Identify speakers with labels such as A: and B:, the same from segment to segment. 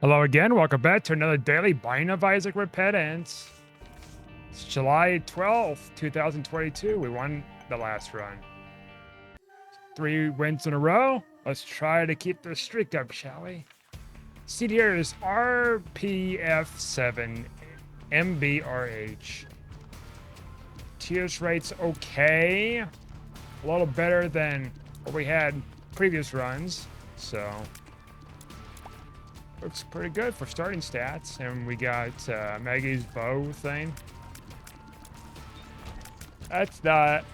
A: Hello again, welcome back to another daily Binding of Isaac Repentance. It's July 12th, 2022. We won the last run. 3 wins in a row. Let's try to keep the streak up, shall we? Seed here is RPF7 MBRH. Tears rate's okay. A little better than what we had previous runs, so looks pretty good for starting stats. And we got Maggie's bow thing. That's not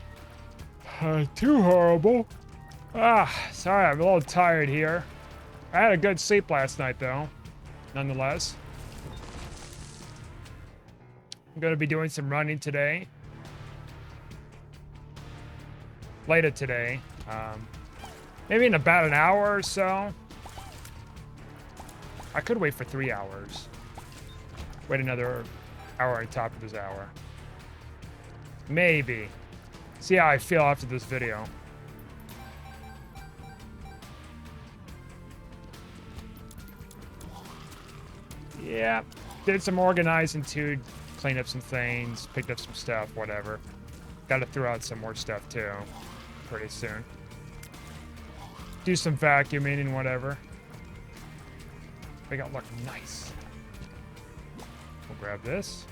A: too horrible. Sorry, I'm a little tired here. I had a good sleep last night, though, nonetheless. I'm going to be doing some running today. Later today. Maybe in about an hour or so. I could wait for 3 hours. Wait another hour on top of this hour. Maybe. See how I feel after this video. Yeah. Did some organizing too. Cleaned up some things. Picked up some stuff. Whatever. Got to throw out some more stuff too. Pretty soon. Do some vacuuming and whatever. Make it look nice. We'll grab this.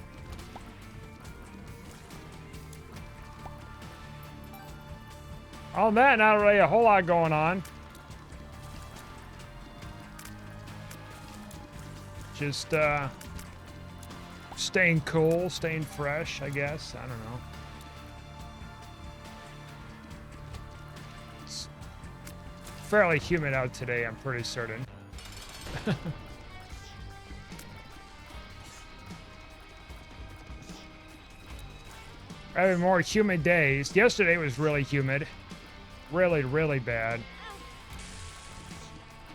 A: Other than that, not really a whole lot going on. Just staying cool, staying fresh, I guess. I don't know. It's fairly humid out today, I'm pretty certain. Having more humid days. Yesterday was really humid. Really bad.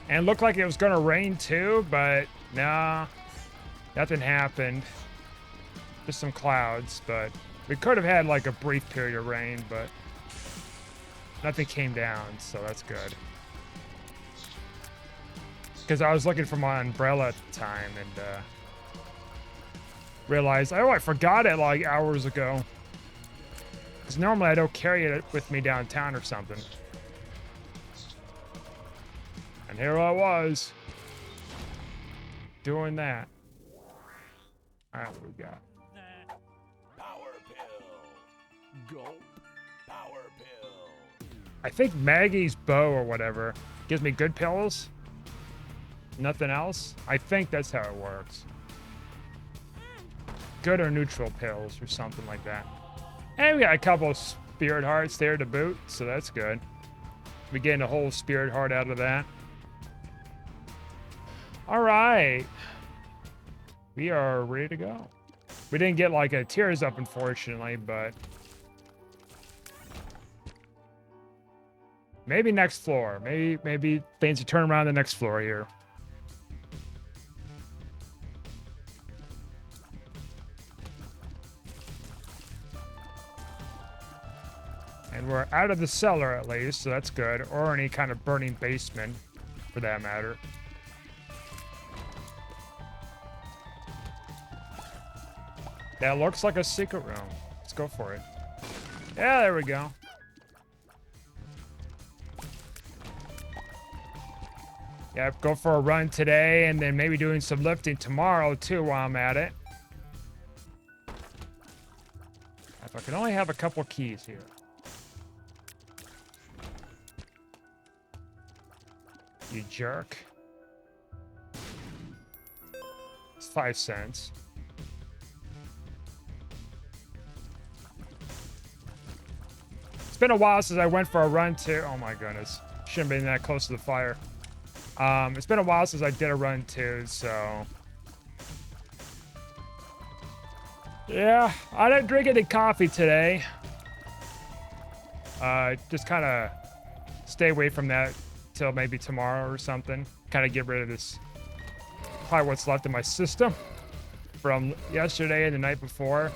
A: And it looked like it was going to rain too, but nah, nothing happened. Just some clouds, but we could have had like a brief period of rain, but nothing came down, so that's good. Because I was looking for my umbrella at the time and realized, oh, I forgot it like hours ago. Because normally I don't carry it with me downtown or something. And here I was doing that. All right, what we got?
B: Power pill. Gulp. Power pill.
A: I think Maggie's bow or whatever gives me good pills. Nothing else. I think that's how it works. Good or neutral pills or something like that. And we got a couple of spirit hearts there to boot, so that's good. We getting a whole spirit heart out of that. All right. We are ready to go. We didn't get like a tears up, unfortunately, but maybe next floor. Maybe things will turn around the next floor here. And we're out of the cellar at least, so that's good. Or any kind of burning basement, for that matter. That looks like a secret room. Let's go for it. Yeah, there we go. Yeah, go for a run today and then maybe doing some lifting tomorrow too while I'm at it. If I could only have a couple keys here. You jerk. It's 5 cents. It's been a while since I went for a run too. Oh my goodness. Shouldn't have been that close to the fire. It's been a while since I did a run too, so. Yeah, I didn't drink any coffee today. Just kind of stay away from that till maybe tomorrow or something. Kind of get rid of this, probably what's left in my system from yesterday and the night before.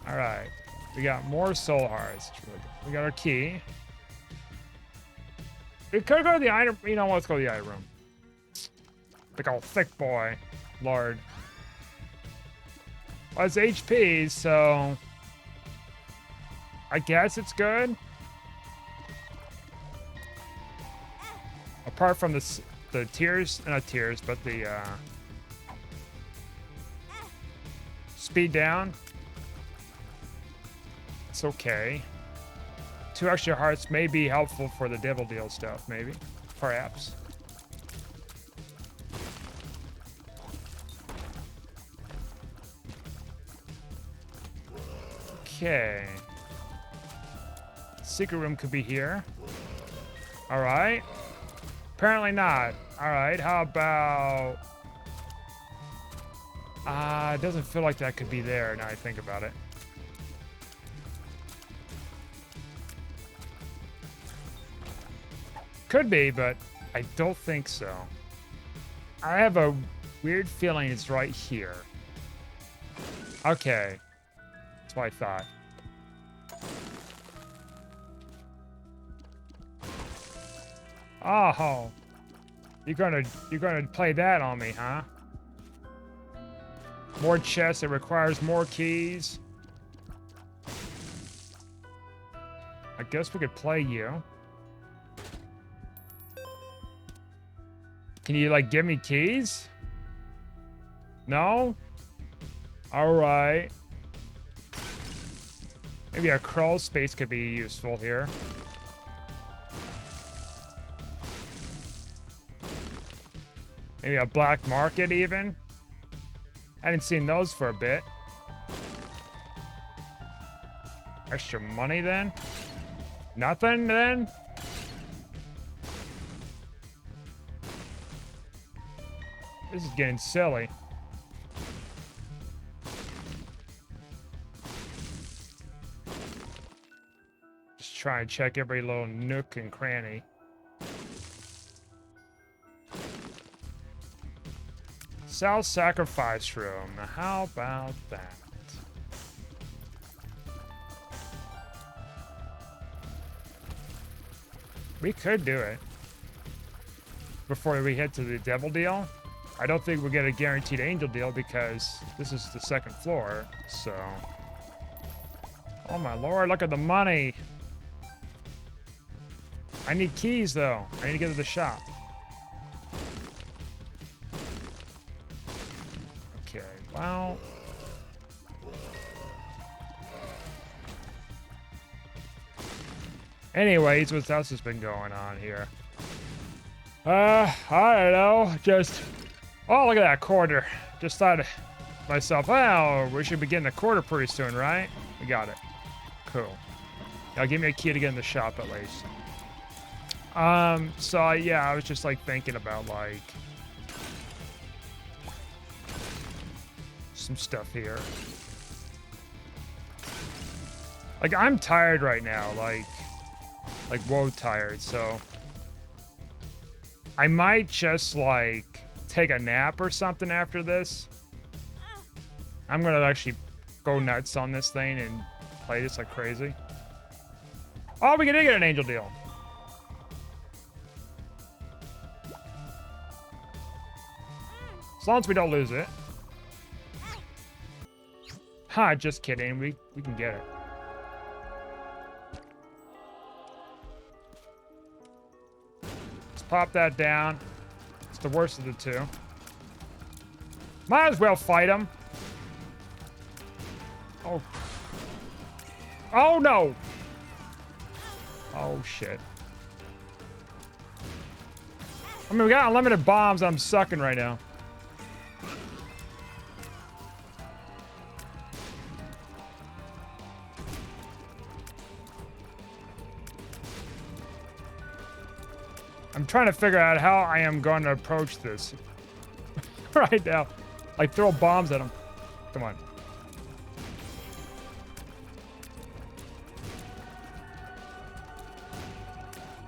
A: All right, we got more soul hearts. We got our key. We could go to the item. You know what? Let's go to the item room. Big old thick boy. Lord. Well, it's HP, so I guess it's good. Apart from the tears, not tears, but the speed down. It's okay. 2 extra hearts may be helpful for the Devil Deal stuff, maybe. Perhaps. Okay. Secret room could be here. Alright. Apparently not. Alright, how about... it doesn't feel like that could be there now I think about it. Could be, but I don't think so. I have a weird feeling it's right here. Okay. That's what I thought. Oh. You're gonna play that on me, huh? More chests, it requires more keys. I guess we could play you. Can you, like, give me keys? No? Alright. Maybe a crawl space could be useful here. Maybe a black market, even? I hadn't seen those for a bit. Extra money, then? Nothing, then? This is getting silly. Just try and check every little nook and cranny. Self-sacrifice room. Now, how about that? We could do it before we head to the Devil Deal. I don't think we'll get a guaranteed Angel Deal because this is the 2nd floor, so... Oh my lord, look at the money! I need keys, though. I need to get to the shop. Okay, well... Anyways, what else has been going on here? I don't know, just... Oh, look at that quarter. Just thought to myself, well, we should be getting a quarter pretty soon, right? We got it. Cool. Now give me a key to get in the shop at least. So yeah, I was just like thinking about like some stuff here. Like I'm tired right now, like whoa tired, so I might just like take a nap or something after this. I'm gonna actually go nuts on this thing and play this like crazy. Oh, we did get an Angel Deal. As long as we don't lose it. Ha, just kidding. We can get it. Let's pop that down. It's the worst of the two. Might as well fight him. Oh. Oh no. Oh shit. I mean, we got unlimited bombs. I'm sucking right now. I'm trying to figure out how I am going to approach this right now. Like throw bombs at him. Come on.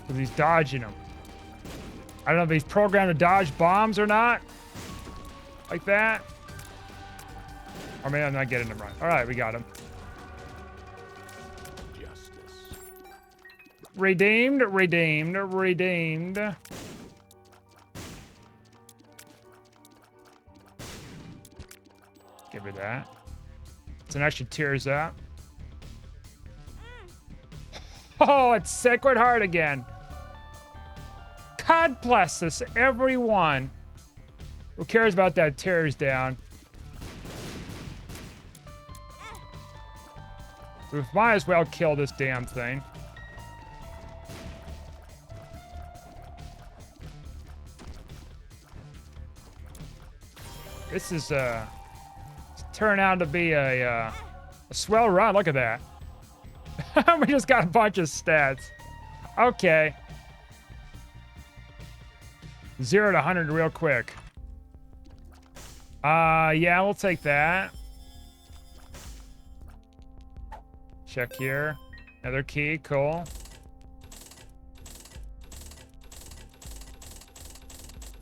A: Because he's dodging them. I don't know if he's programmed to dodge bombs or not. Like that. Or maybe I'm not getting him right. All right, we got him. Redeemed, redeemed, redeemed. Give her that. So now she tears up. Oh, it's Sacred Heart again. God bless us, everyone. Who cares about that tears down? We might as well kill this damn thing. This is turned out to be a swell run. Look at that. We just got a bunch of stats. Okay. 0 to 100 real quick. Yeah, we'll take that. Check here. Another key, cool.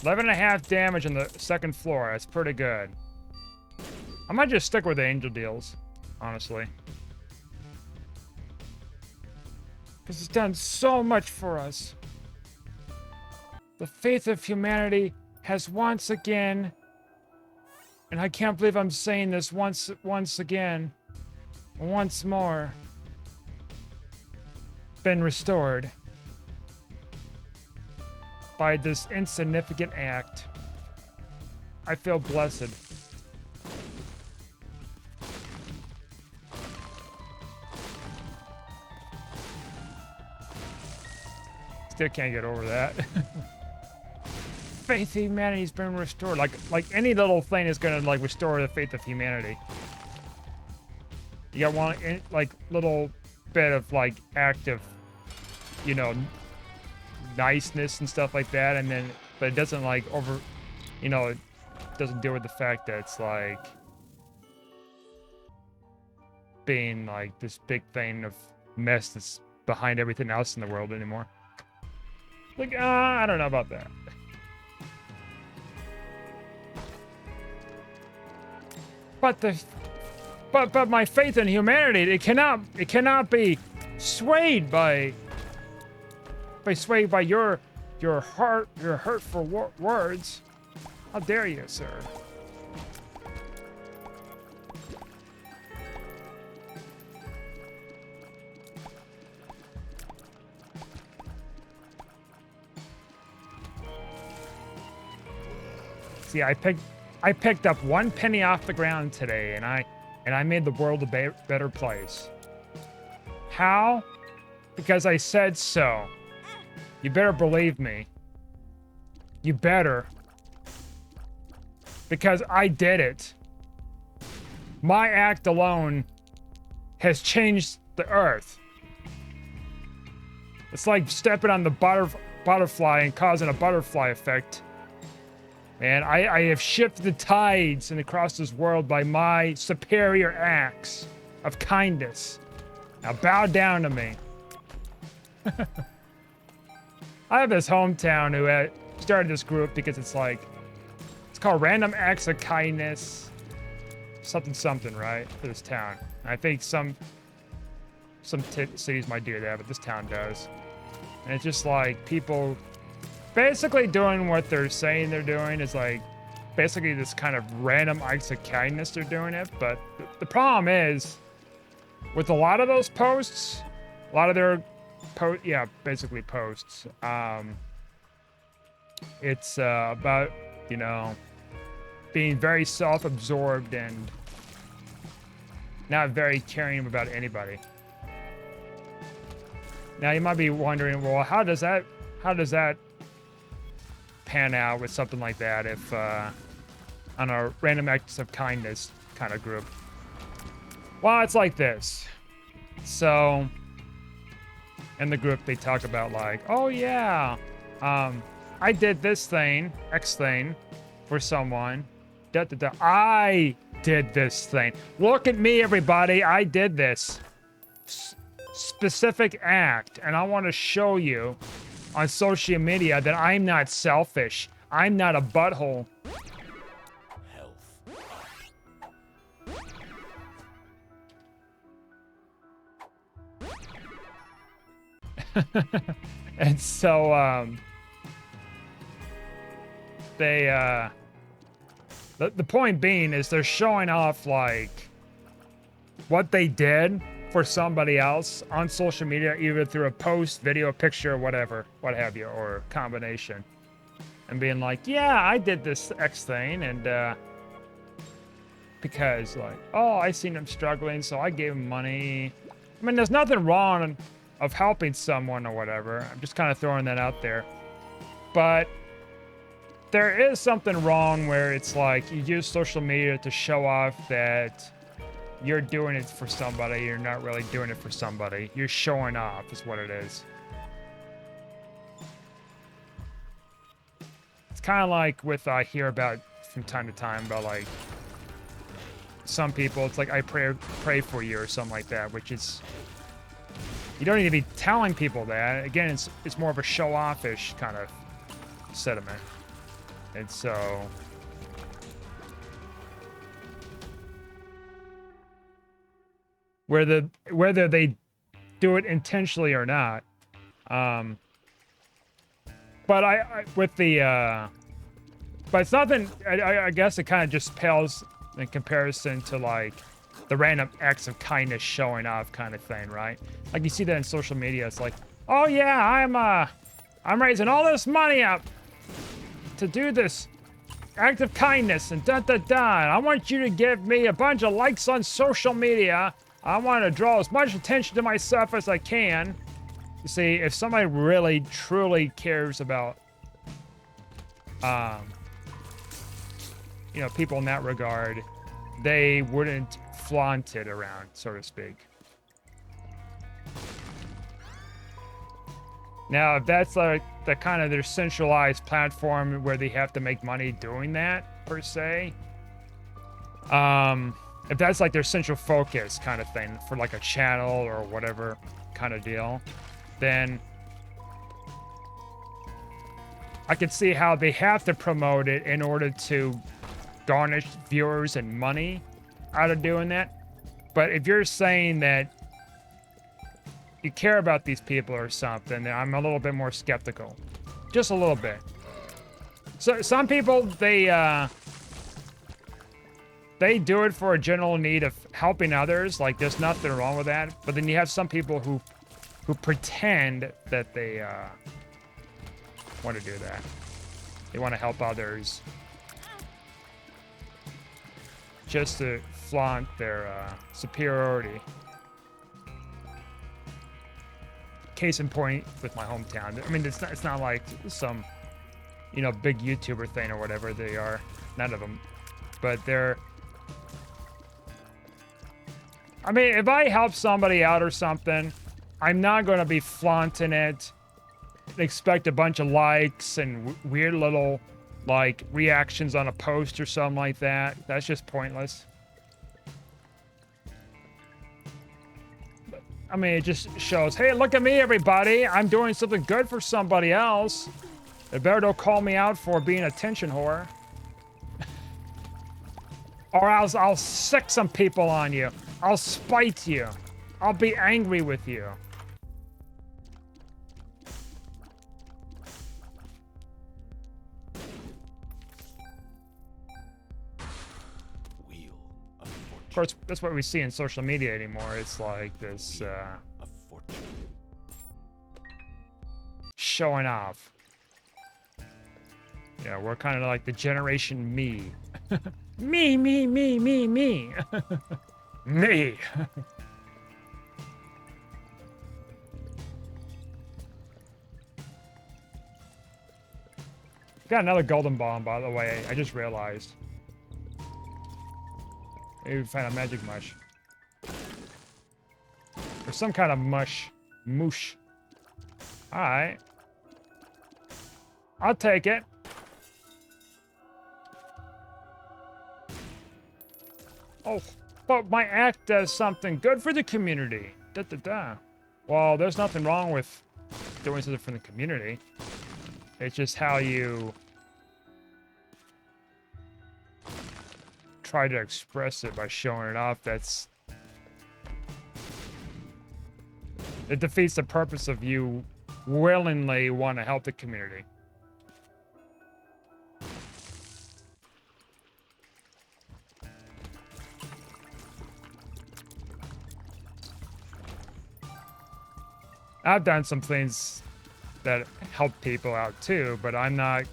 A: 11.5 damage on the second floor. That's pretty good. I might just stick with the angel deals, honestly. Because it's done so much for us. The faith of humanity has once again, and I can't believe I'm saying this once again, once more, been restored by this insignificant act. I feel blessed. Still can't get over that. Faith in humanity's been restored. Like any little thing is gonna like restore the faith of humanity. You got one like little bit of like active, you know, niceness and stuff like that, and then but it doesn't like over, you know, it doesn't deal with the fact that it's like being like this big thing of mess that's behind everything else in the world anymore. Like, I don't know about that. But my faith in humanity, it cannot be swayed by your hurtful words. How dare you, sir? See, I picked up 1 penny off the ground today, and I made the world a better place. How? Because I said so. You better believe me. You better. Because I did it. My act alone has changed the earth. It's like stepping on the butterfly and causing a butterfly effect. And I have shifted the tides and across this world by my superior acts of kindness. Now bow down to me. I have this hometown who had started this group because it's like, it's called Random Acts of Kindness. Something, right? For this town. And I think some cities might do that, but this town does. And it's just like people basically doing what they're saying they're doing is like basically this kind of random acts of kindness they're doing it. But the problem is with a lot of those posts, a lot of their basically posts, it's about, you know, being very self-absorbed and not very caring about anybody. Now you might be wondering, well, how does that pan out with something like that if on a random acts of kindness kind of group? Well, it's like this. So in the group they talk about like, oh yeah, I did this thing, X thing, for someone. I did this thing. Look at me, everybody. I did this specific act, and I want to show you on social media that I'm not selfish. I'm not a butthole. And so The point being is they're showing off like what they did for somebody else on social media, either through a post, video, picture, whatever, what have you, or combination. And being like, yeah, I did this X thing, and because like, oh, I seen him struggling, so I gave him money. I mean, there's nothing wrong of helping someone or whatever. I'm just kind of throwing that out there. But there is something wrong where it's like you use social media to show off that you're doing it for somebody. You're not really doing it for somebody. You're showing off is what it is. It's kind of like with I hear about from time to time about like some people, it's like I pray for you or something like that, which is, you don't need to be telling people that. Again, it's more of a show-off-ish kind of sentiment. And so whether they do it intentionally or not, but but it's nothing. I guess it kind of just pales in comparison to like the random acts of kindness showing off kind of thing, right? Like you see that in social media. It's like, oh yeah, I'm raising all this money up to do this act of kindness and da. And I want you to give me a bunch of likes on social media. I want to draw as much attention to myself as I can. You see, if somebody really truly cares about people in that regard, they wouldn't flaunt it around, so to speak. Now, if that's like the kind of their centralized platform where they have to make money doing that, per se, if that's like their central focus kind of thing for like a channel or whatever kind of deal, then I could see how they have to promote it in order to garnish viewers and money out of doing that. But if you're saying that you care about these people or something, then I'm a little bit more skeptical. Just a little bit. So some people, they do it for a general need of helping others. Like, there's nothing wrong with that. But then you have some people who pretend that they want to do that. They want to help others just to flaunt their superiority. Case in point with my hometown. I mean, it's not like some, big YouTuber thing or whatever they are. None of them. But I mean, if I help somebody out or something, I'm not going to be flaunting it, expect a bunch of likes and weird little, like, reactions on a post or something like that. That's just pointless. I mean, it just shows, hey, look at me, everybody. I'm doing something good for somebody else. They better don't call me out for being a attention whore. Or else I'll sick some people on you. I'll spite you. I'll be angry with you.
B: Wheel of Fortune.
A: Of course, that's what we see in social media anymore. It's like this
B: Of Fortune.
A: showing off. Yeah, we're kind of like the generation me. Me. Me. Got another golden bomb, by the way. I just realized. Maybe we find a magic mush. Or some kind of moosh. Alright. I'll take it. Oh, but my act does something good for the community. Well, there's nothing wrong with doing something for the community. It's just how you try to express it by showing it off. It defeats the purpose of you willingly want to help the community. I've done some things that help people out too, but I'm not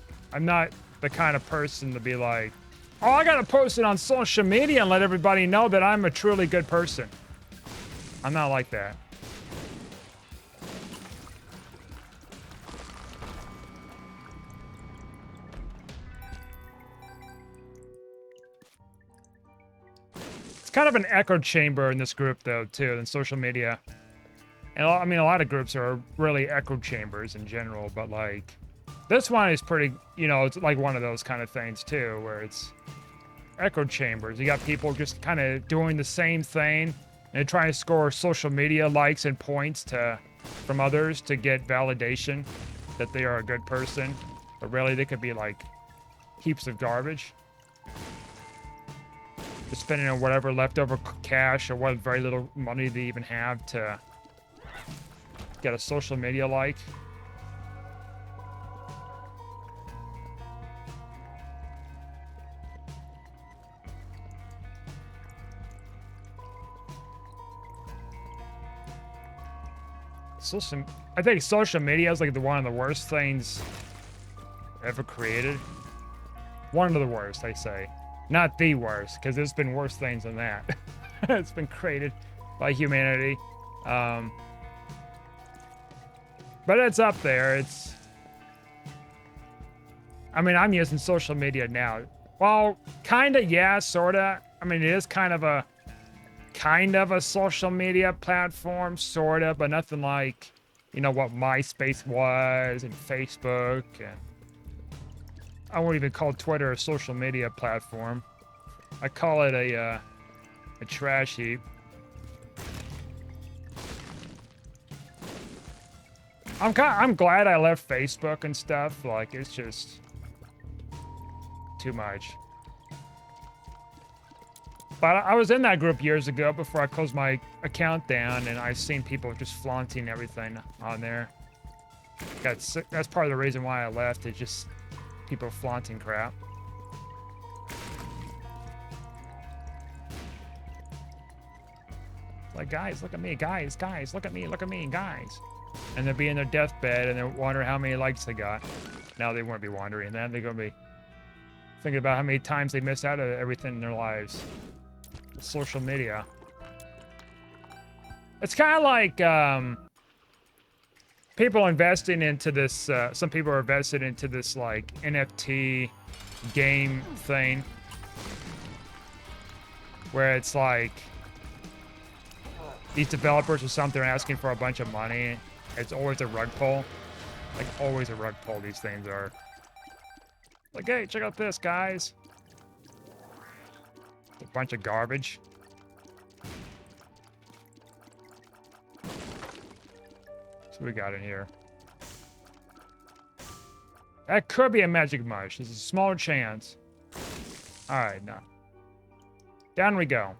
A: the kind of person to be like, oh, I gotta post it on social media and let everybody know that I'm a truly good person. I'm not like that. It's kind of an echo chamber in this group though too, in social media. And I mean, a lot of groups are really echo chambers in general, but like this one is pretty, you know, it's like one of those kind of things too, where it's echo chambers. You got people just kind of doing the same thing and trying to score social media likes and points from others to get validation that they are a good person, but really they could be like heaps of garbage. Just spending on whatever leftover cash or what very little money they even have to get a social media like. I think social media is like one of the worst things ever created. One of the worst, I say. Not the worst, because there's been worse things than that. It's been created by humanity. But it's up there. I mean, I'm using social media now. Well, kinda, yeah, sorta. I mean, it is kind of a social media platform, sorta, but nothing like, you know, what MySpace was and Facebook, and I won't even call Twitter a social media platform. I call it a trash heap. I'm glad I left Facebook and stuff. Like, it's just too much. But I was in that group years ago before I closed my account down, and I've seen people just flaunting everything on there. That's part of the reason why I left. It's just people flaunting crap. Like, guys, look at me, guys, look at me, guys. And they'll be in their deathbed and they'll wonder how many likes they got. Now they won't be wondering that. They're going to be thinking about how many times they missed out of everything in their lives. Social media. It's kind of like people investing into this. Some people are invested into this like NFT game thing, where it's like these developers or something are asking for a bunch of money. It's always a rug pull. Like, always a rug pull, these things are. Like, hey, check out this, guys. A bunch of garbage. So we got in here. That could be a magic mush. There's a smaller chance. Alright, no. Down we go.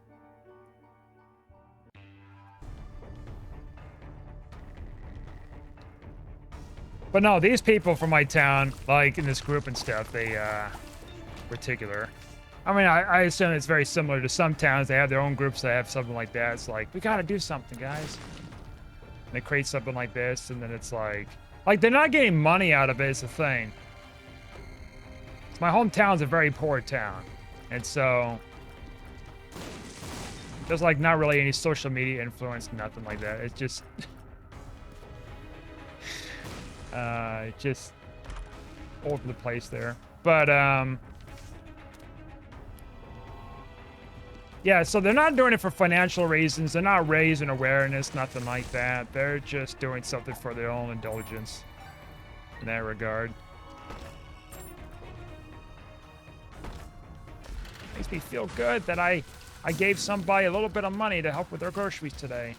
A: But no, these people from my town, like in this group and stuff, they, particular. I mean, I assume it's very similar to some towns. They have their own groups that have something like that. It's like, we gotta do something, guys. And they create something like this, and then it's like they're not getting money out of it, it's a thing. My hometown's a very poor town. And so there's like not really any social media influence, nothing like that. It's just just all over the place there. But yeah, so they're not doing it for financial reasons. They're not raising awareness, nothing like that. They're just doing something for their own indulgence in that regard. Makes me feel good that I gave somebody a little bit of money to help with their groceries today.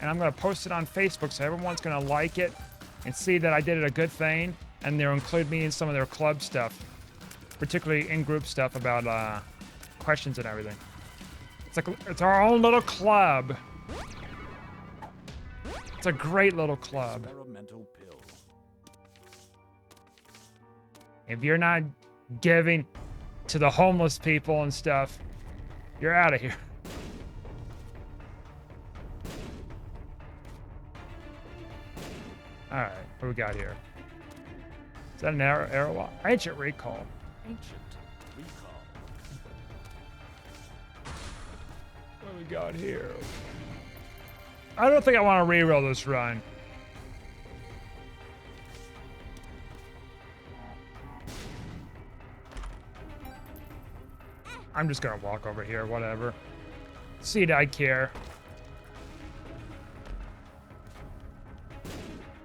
A: And I'm going to post it on Facebook so everyone's going to like it and see that I did it a good thing. And they'll include me in some of their club stuff, particularly in-group stuff about questions and everything. It's our own little club. It's a great little club.
B: Experimental pill.
A: If you're not giving to the homeless people and stuff, you're out of here. we got here? Is that an arrow? Ancient recall.
B: Ancient recall.
A: What do we got here? I don't think I want to reroll this run. I'm just gonna walk over here, whatever. See, I care.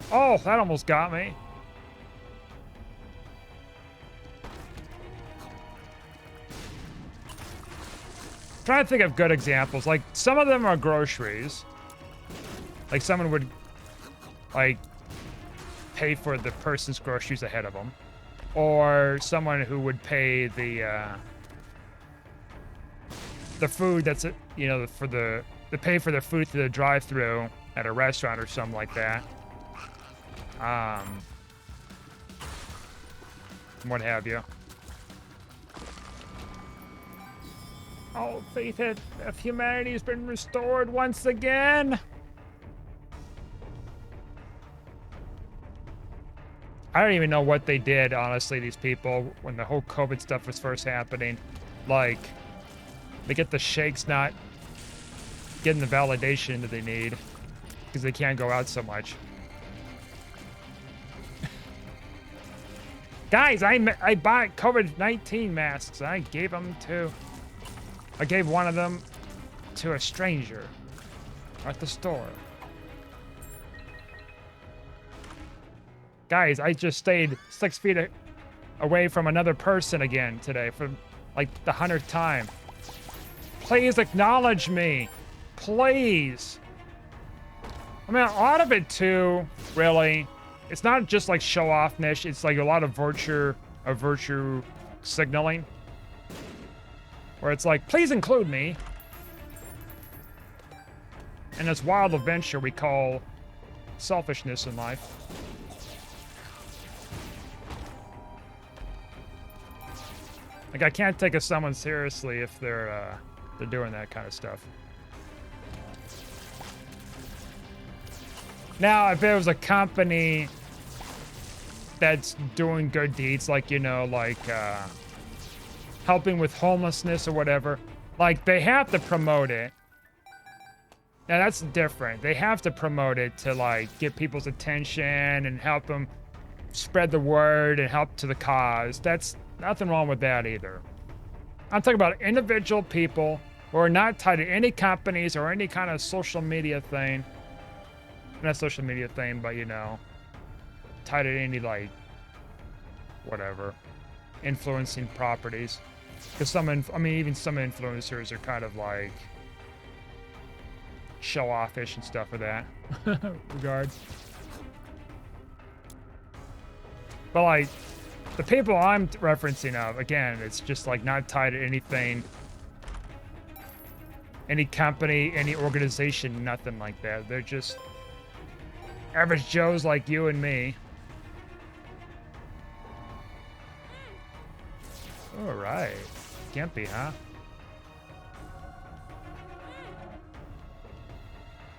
A: Oh, that almost got me. Trying to think of good examples. Like, some of them are groceries. Like, someone would, like, pay for the person's groceries ahead of them. Or someone who would pay the food that's, you know, for the pay for the food through the drive-thru at a restaurant or something like that. What have you. Oh, faith of humanity has been restored once again. I don't even know what they did, honestly, these people, when the whole COVID stuff was first happening. Like, they get the sheiks not getting the validation that they need because they can't go out so much. Guys, I bought COVID-19 masks. I gave one of them to a stranger at the store. Guys, I just stayed 6 feet away from another person again today for like the 100th time. Please acknowledge me. Please. I mean, a lot of it too, really. It's not just like show-offness. It's like a lot of virtue signaling. Where it's like, please include me. And this wild adventure we call selfishness in life. Like, I can't take someone seriously if they're doing that kind of stuff. Now, if it was a company that's doing good deeds, like, you know, like helping with homelessness or whatever, like, they have to promote it. Now, that's different. They have to promote it to, like, get people's attention and help them spread the word and help to the cause. That's nothing wrong with that either. I'm talking about individual people who are not tied to any companies or any kind of social media thing. Not social media thing, but, you know, tied to any, like, whatever, influencing properties. Because even some influencers are kind of like show-offish and stuff with that regards. But, like, the people I'm referencing of, again, it's just like not tied to anything, any company, any organization, nothing like that. They're just average Joes like you and me. All right. Gimpy, huh?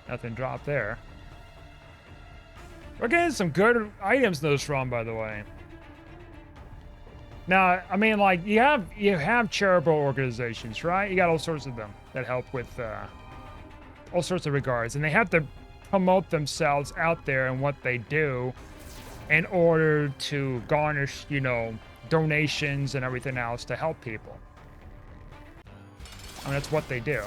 A: Nothing dropped there. We're getting some good items in this run, by the way. Now, I mean, like, you have charitable organizations, right? You got all sorts of them that help with all sorts of regards, and they have to promote themselves out there and what they do in order to garnish, you know, donations and everything else to help people. I mean, that's what they do.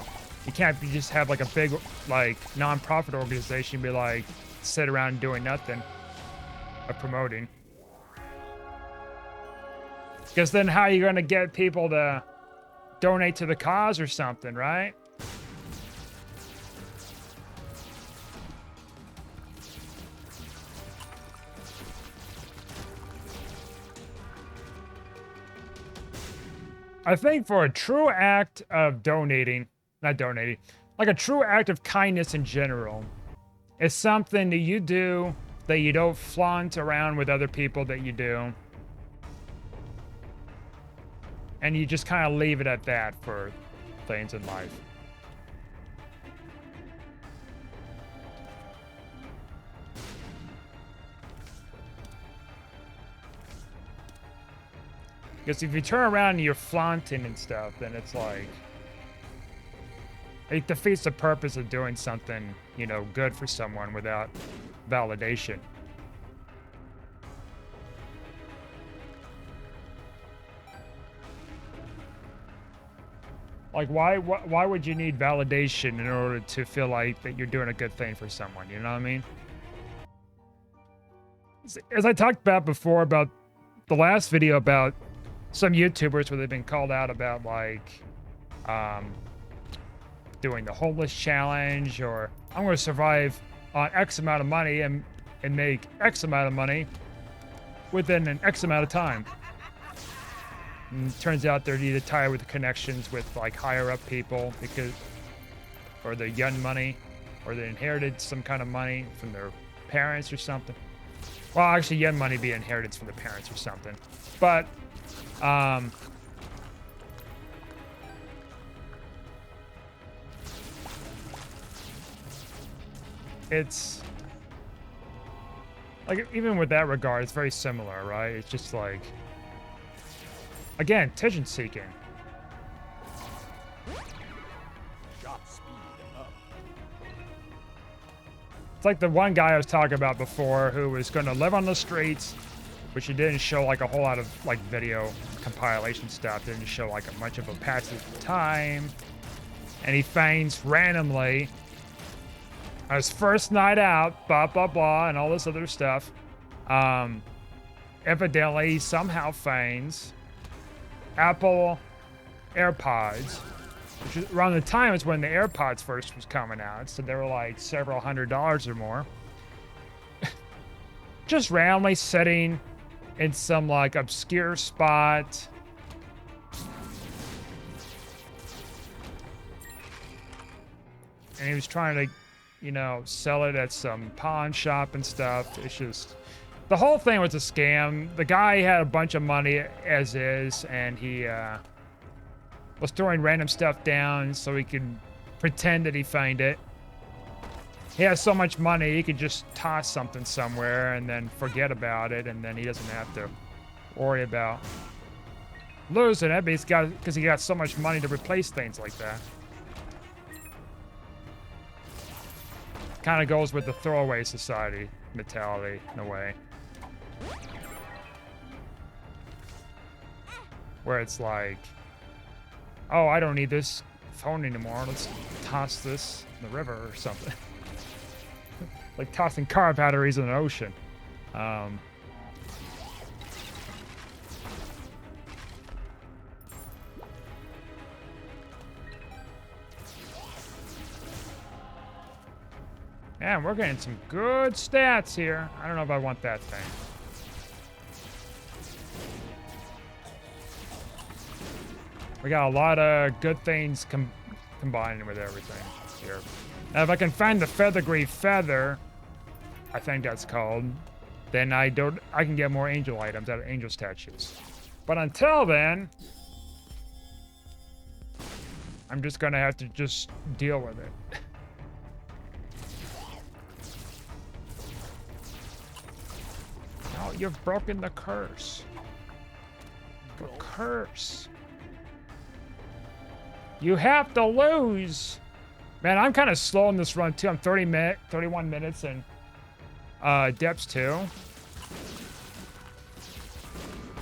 A: You can't just have like a big, like, non-profit organization be like, sit around doing nothing of promoting. Because then how are you going to get people to donate to the cause or something, right? I think for a true act of like a true act of kindness in general, is something that you do that you don't flaunt around with other people that you do. And you just kind of leave it at that for things in life. Because if you turn around and you're flaunting and stuff, then it's like it defeats the purpose of doing something, you know, good for someone without validation. Like, why would you need validation in order to feel like that you're doing a good thing for someone? You know what I mean? As I talked about before about the last video about some YouTubers where they've been called out about like doing the homeless challenge, or I'm going to survive on X amount of money and make X amount of money within an X amount of time. And it turns out they're either tied with connections with like higher up people because, or the Yun money, or they inherited some kind of money from their parents or something. Well, actually, Yen money be inheritance from the parents or something. But, it's like, even with that regard, it's very similar, right? It's just like, again, attention seeking.
B: Shot speed up.
A: It's like the one guy I was talking about before who was going to live on the streets, which he didn't show like a whole lot of like video compilation stuff. Didn't show like a much of a passage of time. And he feigns randomly on his first night out, blah, blah, blah, and all this other stuff. Evidently, he somehow feigns Apple AirPods, which is around the time is when the AirPods first was coming out, so they were like several $100s or more. Just randomly sitting in some like obscure spot. And he was trying to, you know, sell it at some pawn shop and stuff. It's just, the whole thing was a scam. The guy had a bunch of money as is, and he was throwing random stuff down so he could pretend that he found it. He has so much money, he could just toss something somewhere and then forget about it, and then he doesn't have to worry about losing it, but because he got so much money to replace things like that. Kind of goes with the throwaway society mentality in a way. Where it's like, oh, I don't need this phone anymore. Let's toss this in the river or something. Like tossing car batteries in the ocean. Man, we're getting some good stats here. I don't know if I want that thing. We got a lot of good things combining with everything here. Now, if I can find the Feathergree Feather, I think that's called, then I can get more angel items out of angel statues. But until then, I'm just gonna have to just deal with it. Oh, you've broken the curse. The curse. You have to lose. Man, I'm kind of slow in this run too. I'm 31 minutes in depths 2.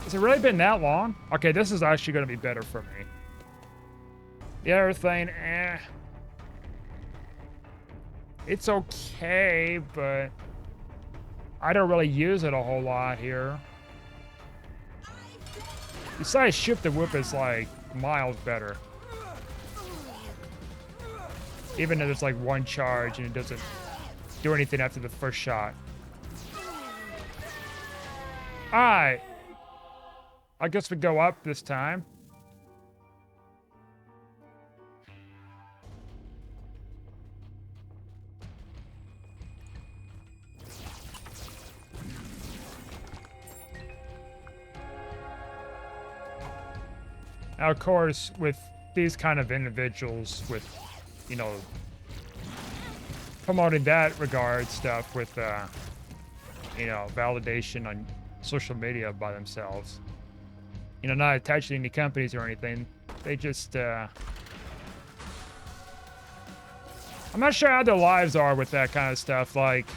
A: Has it really been that long? Okay, this is actually going to be better for me. The other thing, it's okay, but I don't really use it a whole lot here. Besides, Shift and Whip is like miles better. Even if it's like one charge and it doesn't do anything after the first shot. Alright. I guess we go up this time. Now, of course, with these kind of individuals, with, you know, promoting that regard stuff with, you know, validation on social media by themselves, You know, not attached to any companies or anything. They just, I'm not sure how their lives are with that kind of stuff. Like,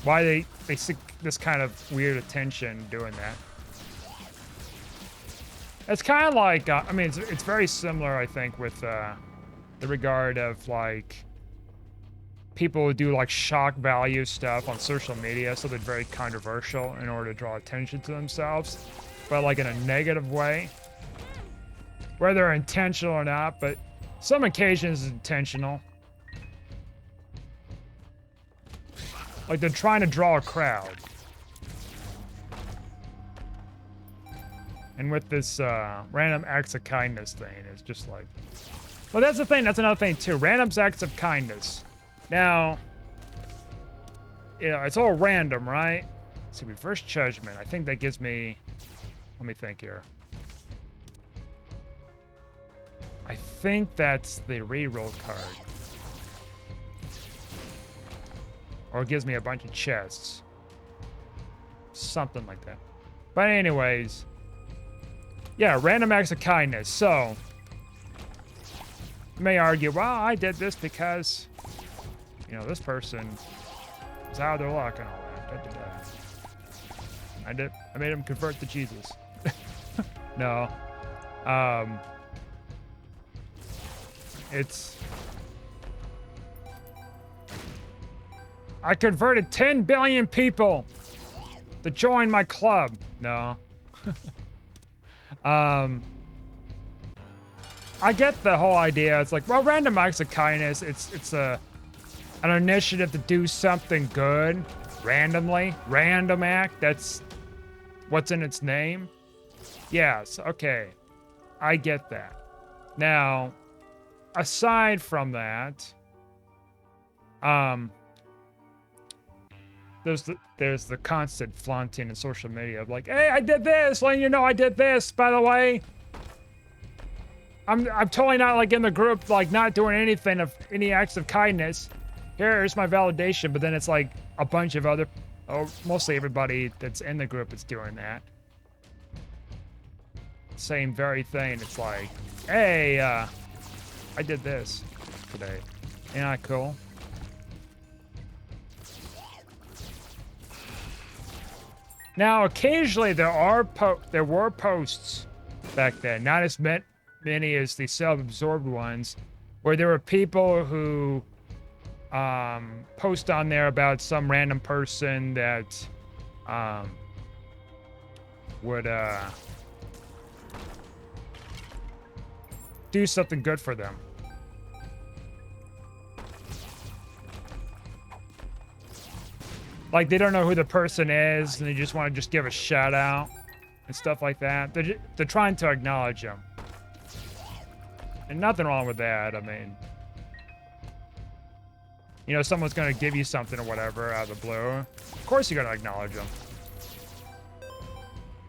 A: why they seek this kind of weird attention doing that. It's kind of like, I mean, it's very similar, I think, with the regard of like people who do like shock value stuff on social media, something very controversial in order to draw attention to themselves, but like in a negative way, whether intentional or not, but some occasions it's intentional. Like they're trying to draw a crowd. And with this random acts of kindness thing, it's just like, well, that's the thing. That's another thing too. Random acts of kindness. Now, you know, it's all random, right? Let's see, reverse judgment. I think that gives me, let me think here. I think that's the reroll card. Or it gives me a bunch of chests. Something like that. But anyways, yeah, random acts of kindness. So, you may argue, well, I did this because, you know, this person is out of their luck and all that. Da, da, da. I made him convert to Jesus. No. I converted 10 billion people to join my club. No. I get the whole idea. It's like, well, random acts of kindness. It's an initiative to do something good randomly. Random act. That's what's in its name. Yes. Okay. I get that. Now, aside from that, there's the constant flaunting in social media of like, hey, I did this, letting you know I did this, by the way. I'm totally not like in the group, like not doing anything of any acts of kindness. Here's my validation, but then it's like a bunch of other, mostly everybody that's in the group is doing that. Same very thing. It's like, hey, I did this today. Ain't that cool? Now, occasionally there were posts back then, not as many as the self-absorbed ones, where there were people who post on there about some random person that would do something good for them. Like, they don't know who the person is, and they just want to just give a shout out and stuff like that. They're trying to acknowledge them. And nothing wrong with that. I mean, you know, someone's going to give you something or whatever out of the blue. Of course you're going to acknowledge them.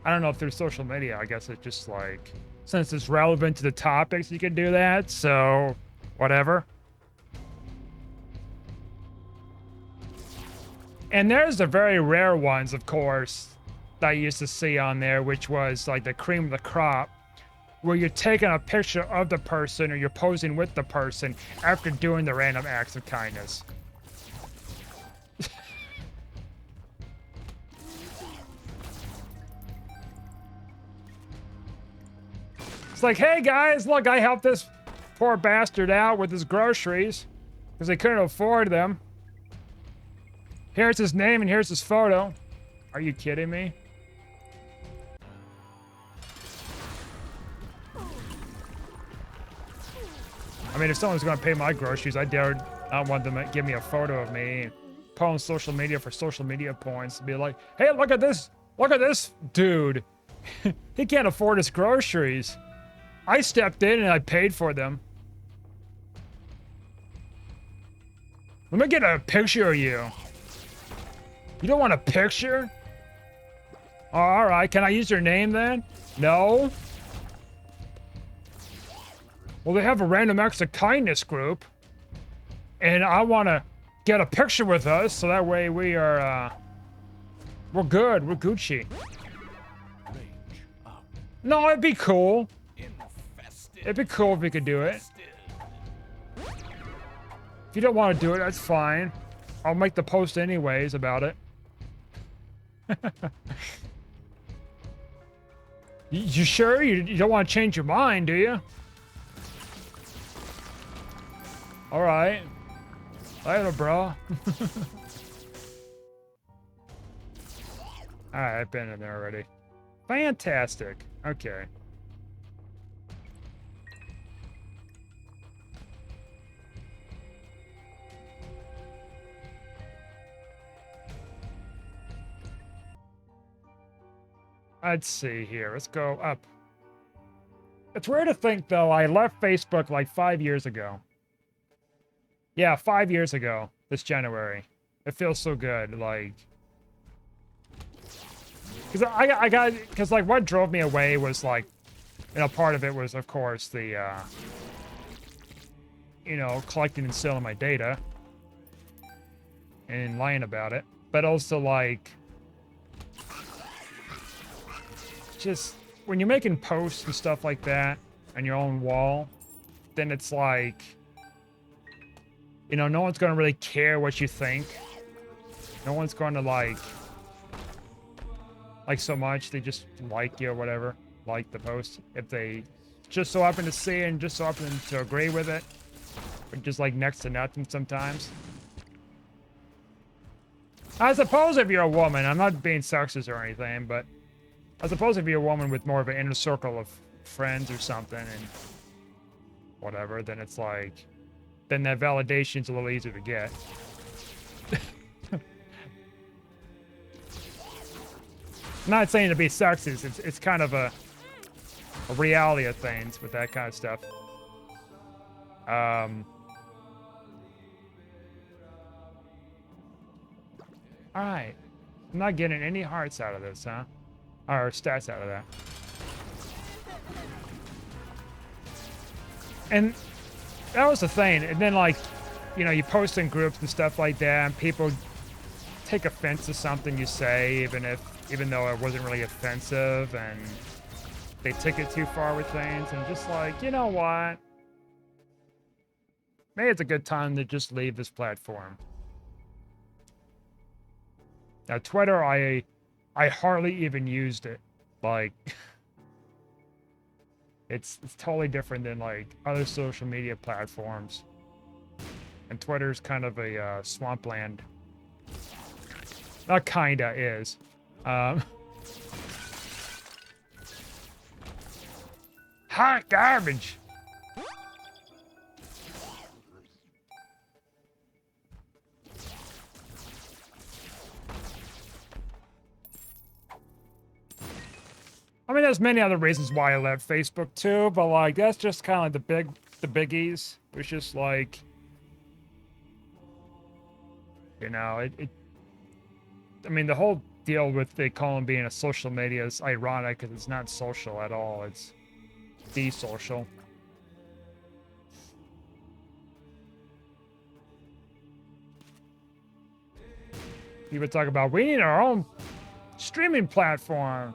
A: I don't know if through social media, I guess it's just like, since it's relevant to the topics, you can do that. So, whatever. And there's the very rare ones, of course, that I used to see on there, which was like the cream of the crop, where you're taking a picture of the person or you're posing with the person after doing the random acts of kindness. It's like, hey guys, look, I helped this poor bastard out with his groceries because they couldn't afford them. Here's his name and here's his photo. Are you kidding me? I mean, if someone's gonna pay my groceries, I dare not want them to give me a photo of me and put on social media for social media points and be like, hey, look at this dude. He can't afford his groceries. I stepped in and I paid for them. Let me get a picture of you. You don't want a picture? Oh, all right, can I use your name then? No? Well, they have a random acts of kindness group, and I want to get a picture with us, so that way we are, we're good, we're Gucci.
B: Range up.
A: No, it'd be cool.
B: Infested.
A: It'd be cool if we could do it. If you don't want to do it, that's fine. I'll make the post anyways about it. You sure? You don't want to change your mind, do you? Alright. Later, bro. Alright, I've been in there already. Fantastic. Okay. Let's see here. Let's go up. It's weird to think, though, I left Facebook like 5 years ago. Yeah, 5 years ago, this January. It feels so good, like... Because like, what drove me away was, like, you know, part of it was, of course, the, you know, collecting and selling my data. And lying about it. But also, like... just when you're making posts and stuff like that on your own wall, then it's like, you know, no one's gonna really care what you think. No one's gonna like so much. They just like you or whatever, like the post. If they just so happen to see it and just so happen to agree with it, but just like next to nothing sometimes. I suppose if you're a woman, I'm not being sexist or anything, but I suppose if you're a woman with more of an inner circle of friends or something and whatever, then it's like, then that validation's a little easier to get. I'm not saying to be sexist, it's kind of a reality of things with that kind of stuff. Alright. I'm not getting any hearts out of this, huh? Or stats out of that. And that was the thing. And then, like, you know, you post in groups and stuff like that, and people take offense to something you say, even though it wasn't really offensive, and they took it too far with things, and just like, you know what? Maybe it's a good time to just leave this platform. Now, Twitter, I hardly even used it. Like, it's totally different than, like, other social media platforms. And Twitter's kind of a swampland. Not kinda is. Hot garbage! I mean, there's many other reasons why I left Facebook too, but like that's just kind of like the biggies. It's just like, you know, I mean, the whole deal with they call them being a social media is ironic because it's not social at all. It's de-social. People talk about we need our own streaming platform,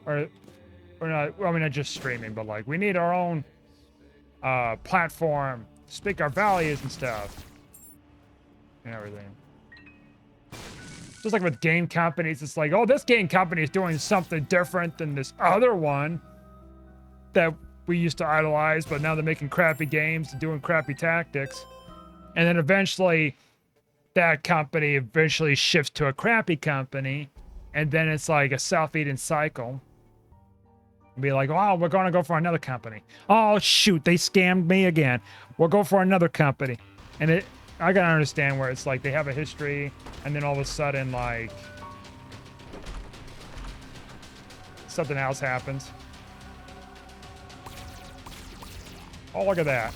A: or not. Well, I mean, not just streaming, but like we need our own platform, speak our values and stuff, and everything. Just like with game companies, it's like, oh, this game company is doing something different than this other one that we used to idolize, but now they're making crappy games and doing crappy tactics. And then eventually, that company eventually shifts to a crappy company, and then it's like a self-eating cycle. Be like, oh, we're going to go for another company. Oh, shoot, they scammed me again. We'll go for another company. And I gotta understand where it's like they have a history, and then all of a sudden, like, something else happens. Oh, look at that.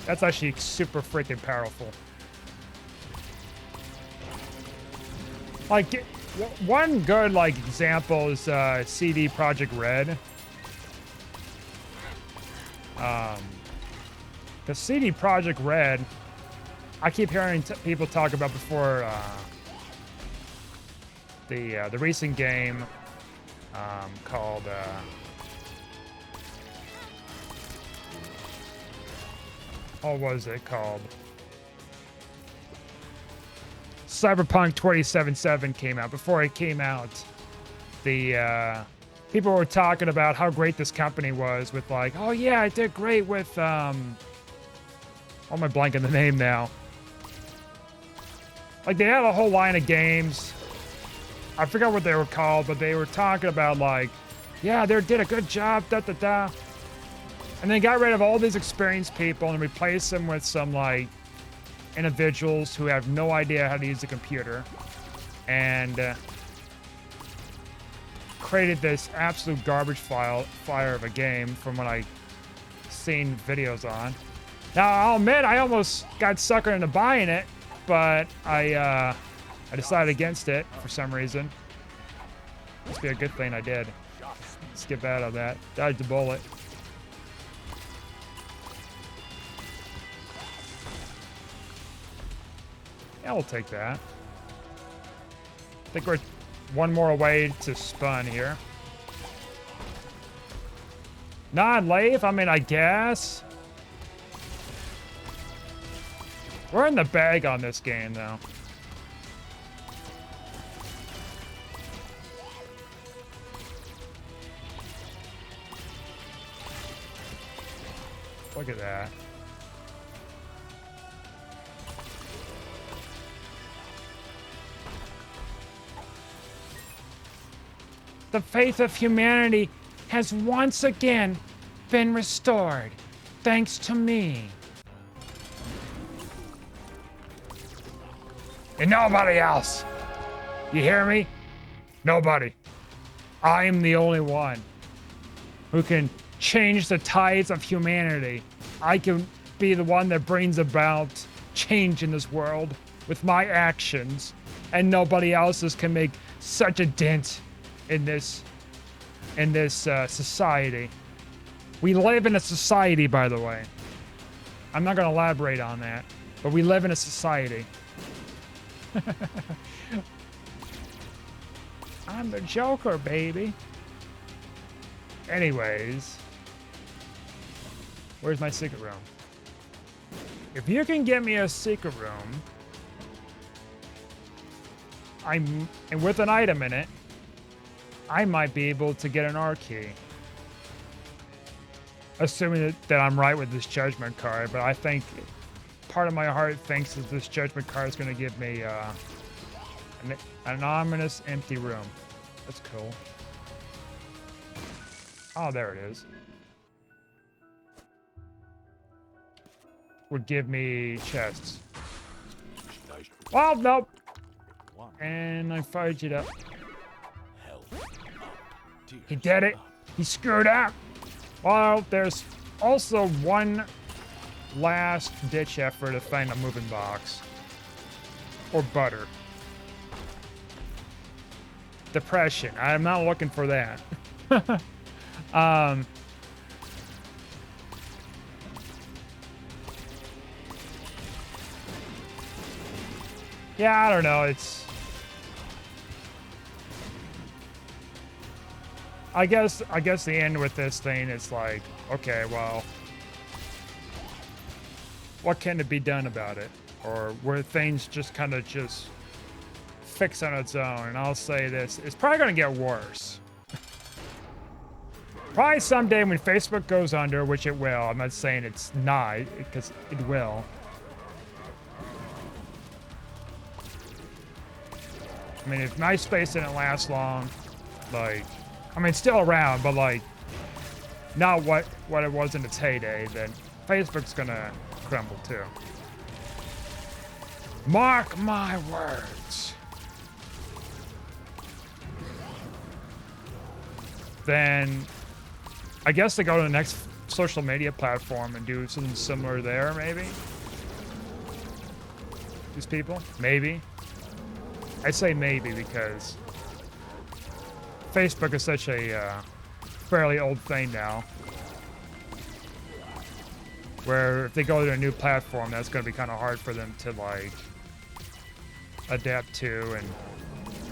A: That's actually super freaking powerful. Like, one good, like, example is CD Projekt Red. The CD Projekt Red, I keep hearing people talk about before the recent game called what was it called? Cyberpunk 2077 came out. Before it came out, the people were talking about how great this company was with like, oh yeah, I did great with oh, am I blanking the name now? Like they had a whole line of games. I forgot what they were called, but they were talking about like, yeah, they did a good job, da da da. And they got rid of all these experienced people and replaced them with some like individuals who have no idea how to use a computer, and created this absolute garbage fire of a game from what I seen videos on. Now I'll admit I almost got suckered into buying it, but I decided against it for some reason. Must be a good thing I did. Skip out of that. Dodged the bullet. Yeah, we'll take that. I think we're one more away to spawn here. Non-lave? I mean, I guess. We're in the bag on this game, though. Look at that. The faith of humanity has once again been restored, thanks to me. And nobody else. You hear me? Nobody. I am the only one who can change the tides of humanity. I can be the one that brings about change in this world with my actions, and nobody else's can make such a dent in this society. We live in a society, by the way. I'm not going to elaborate on that, but we live in a society. I'm the Joker, baby. Anyways, where's my secret room? If you can get me a secret room, and with an item in it, I might be able to get an R key. Assuming that I'm right with this judgment card, but I think part of my heart thinks that this judgment card is going to give me an ominous empty room. That's cool. Oh, there it is. Would give me chests. Well, nope. And I fired it up. He did it. He screwed up. Well, there's also one last ditch effort to find a moving box. Or butter. Depression. I'm not looking for that. Yeah, I don't know. I guess the end with this thing is like, okay, well, what can it be done about it? Or were things just kind of just fix on its own? And I'll say this, it's probably going to get worse. Probably someday when Facebook goes under, which it will. I'm not saying it's not, because it will. I mean, if MySpace didn't last long, like, I mean, it's still around, but like, not what it was in its heyday, then Facebook's gonna crumble too. Mark my words. Then I guess they go to the next social media platform and do something similar there, maybe? These people? Maybe. I say maybe because Facebook is such a fairly old thing now, where if they go to a new platform, that's going to be kind of hard for them to like adapt to,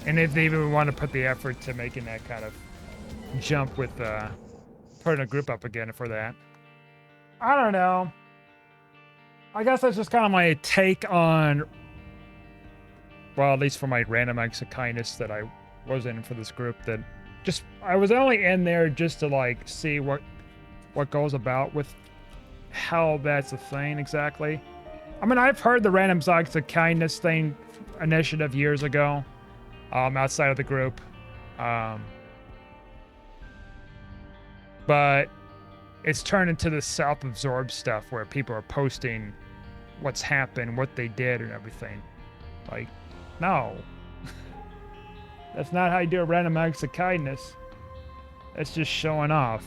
A: and if they even want to put the effort to making that kind of jump with putting a group up again for that. I don't know. I guess that's just kind of my take on, well, at least for my random acts of kindness that I was in for this group, that just, I was only in there just to like see what goes about with how that's a thing exactly. I mean, I've heard the random acts of kindness thing initiative years ago, outside of the group. But it's turned into this self-absorbed stuff where people are posting what's happened, what they did, and everything. Like, no. That's not how you do a random acts of kindness. That's just showing off.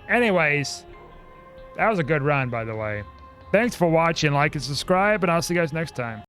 A: Anyways, that was a good run, by the way. Thanks for watching. Like and subscribe, and I'll see you guys next time.